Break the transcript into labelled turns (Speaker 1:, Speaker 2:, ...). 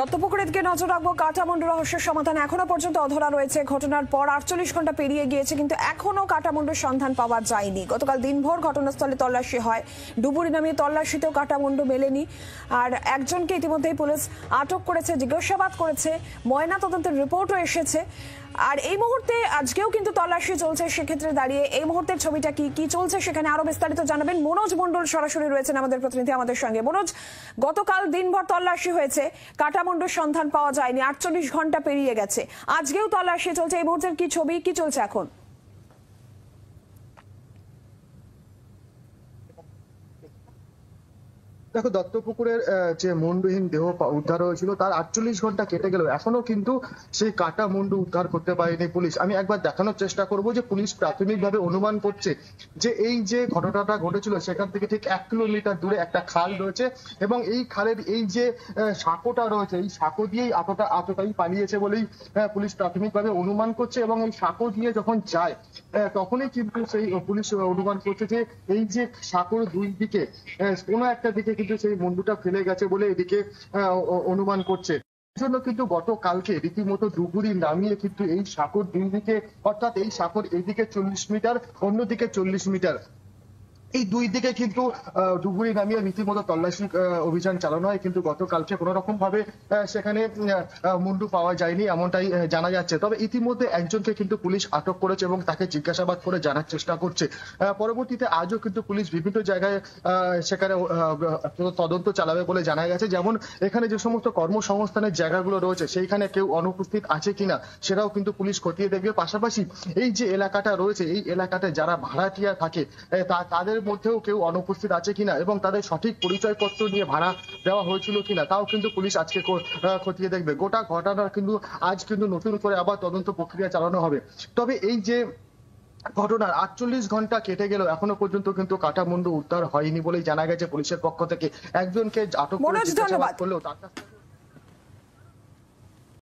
Speaker 1: দত্তপুকুরের দিকে নজর রাখবো। কাটামুন্ডু রহস্যের সমাধান এখনো পর্যন্ত অধরা রয়েছে। ঘটনার পর 48 ঘন্টা পেরিয়ে গিয়েছে, কিন্তু এখনো কাটামুন্ডুর সন্ধান পাওয়া যায়নি। গতকাল দিনভর ঘটনাস্থলে তল্লাশি হয়, ডুবুরি নামিয়ে তল্লাশিতেও কাটামুন্ডু মেলেনি। আর একজনকে ইতিমধ্যেই পুলিশ আটক করেছে, জিজ্ঞাসাবাদ করেছে, ময়না তদন্তের রিপোর্টও এসেছে। আর এই মুহূর্তে আজকেও কিন্তু তল্লাশি চলছে। সেক্ষেত্রে দাঁড়িয়ে এই মুহূর্তের ছবিটা কি চলছে সেখানে আরো বিস্তারিত জানাবেন মনোজ মণ্ডল সরাসরি রয়েছেন আমাদের প্রতিনিধি আমাদের সঙ্গে। মনোজ, গতকাল দিনভর তল্লাশি হয়েছে, কাটামুন্ডুর সন্ধান পাওয়া যায়নি, 48 ঘন্টা পেরিয়ে গেছে, আজকেও তল্লাশি চলছে। এই মুহূর্তের কি ছবি, কি চলছে এখন?
Speaker 2: দেখো, দত্তপুকুরের যে মুন্ডুহীন দেহ উদ্ধার হয়েছিল তার 48 ঘন্টা কেটে গেল, এখনো কিন্তু সেই কাটা মুন্ডু উদ্ধার করতে পারেনি পুলিশ। আমি একবার দেখানোর চেষ্টা করব যে পুলিশ প্রাথমিকভাবে অনুমান করছে যে এই যে ঘটনাটা ঘটেছিল সেখান থেকে ঠিক 1 কিলোমিটার দূরে একটা খাল রয়েছে এবং এই খালের এই যে সাঁকোটা রয়েছে, এই সাঁকো দিয়েই আততায়ী পালিয়েছে বলেই পুলিশ প্রাথমিকভাবে অনুমান করছে। এবং এই সাঁকো দিয়ে যখন যায় তখনই কিন্তু সেই পুলিশ অনুমান করছে যে এই যে সাঁকোর দুই দিকে কোনো একটা দিকে কিন্তু সেই মুন্ডুটা ফেলে গেছে বলে এদিকে অনুমান করছে। জন্য কিন্তু গতকালকে রীতিমতো ডুবুরি নামিয়ে কিন্তু এই সাঁকোর দুই দিকে, অর্থাৎ এই সাঁকোর এইদিকে 40 মিটার, অন্যদিকে 40 মিটার, এই দুই দিকে কিন্তু ডুবুরি নামিয়ে রীতিমতো তল্লাশি অভিযান চালানো হয়। কিন্তু গতকালকে কোনো রকম ভাবে সেখানে মুন্ডু পাওয়া যায়নি এমনটাই জানা যাচ্ছে। তবে ইতিমধ্যে একজনকে কিন্তু পুলিশ আটক করেছে এবং তাকে জিজ্ঞাসাবাদ করে জানার চেষ্টা করছে। পরবর্তীতে আজও কিন্তু পুলিশ বিভিন্ন জায়গায় সেখানে তদন্ত চালাবে বলে জানা গেছে। যেমন এখানে যে সমস্ত কর্মসংস্থানের জায়গাগুলো রয়েছে সেইখানে কেউ অনুপস্থিত আছে কিনা সেটাও কিন্তু পুলিশ খতিয়ে দেখবে। পাশাপাশি এই যে এলাকাটা রয়েছে এই এলাকাতে যারা ভাড়াটিয়া থাকে তাদের মধ্যেও কেউ অনুপস্থিত আছে কিনা এবং তাদের সঠিক পরিচয়পত্র নিয়ে ভাড়া দেওয়া হয়েছিল কিনা তাও কিন্তু পুলিশ আজকে খতিয়ে দেখবে। গোটা ঘটনার কিন্তু আজ কিন্তু নতুন করে আবার তদন্ত প্রক্রিয়া চালানো হবে। তবে এই যে ঘটনার 48 ঘন্টা কেটে গেল, এখনো পর্যন্ত কিন্তু কাটামুন্ডু উদ্ধার হয়নি বলেই জানা গেছে পুলিশের পক্ষ থেকে। একজনকে আটক করে জিজ্ঞাসাবাদ করলেও তার কাছ থেকে